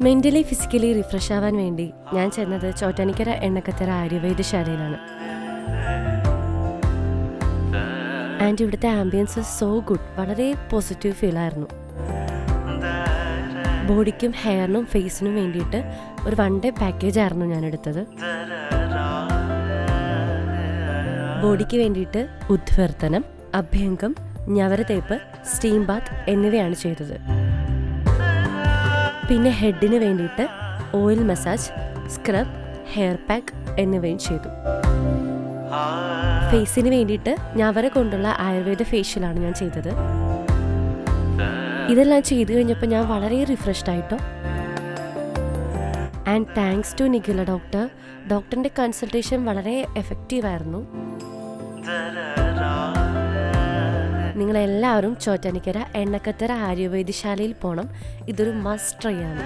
Mentally physically refresh ആവാൻ വേണ്ടി ഞാൻ ചെന്നത് ചോറ്റാനിക്കര എണ്ണക്കത്തറ ആയുർവേദശാലയിലാണ്. ആൻഡ് ഇവിടുത്തെ ആംബിയൻസ് സോ ഗുഡ്, വളരെ പോസിറ്റീവ് ഫീലായിരുന്നു. ബോഡിക്കും ഹെയറിനും ഫേസിനും വേണ്ടിയിട്ട് ഒരു 1 ഡേ പാക്കേജ് ആയിരുന്നു ഞാൻ എടുത്തത്. ബോഡിക്ക് വേണ്ടിയിട്ട് ഉദ്വർത്തനം, അഭ്യംഗം, ഞവരതേപ്പ്, സ്റ്റീം ബാത്ത് എന്നിവയാണ് ചെയ്തത്. പിന്നെ ഹെഡിന് വേണ്ടിയിട്ട് oil massage, scrub, hair pack എന്നിവയും ചെയ്തു. ഫേസിന് വേണ്ടിയിട്ട് ഞവര കൊണ്ടുള്ള ആയുർവേദ ഫേഷ്യലാണ് ഞാൻ ചെയ്തത്. ഇതെല്ലാം ചെയ്തു കഴിഞ്ഞപ്പോൾ ഞാൻ വളരെ റിഫ്രഷ്ഡ് ആയിട്ടോ. And thanks to Nikhila doctor. ഡോക്ടറിൻ്റെ കൺസൾട്ടേഷൻ വളരെ എഫക്റ്റീവായിരുന്നു. നിങ്ങളെല്ലാവരും ചോറ്റാനിക്കര എണ്ണക്കത്തറ ആയുർവേദശാലയിൽ പോകണം. ഇതൊരു മസ്റ്റ് ട്രൈ ആണ്.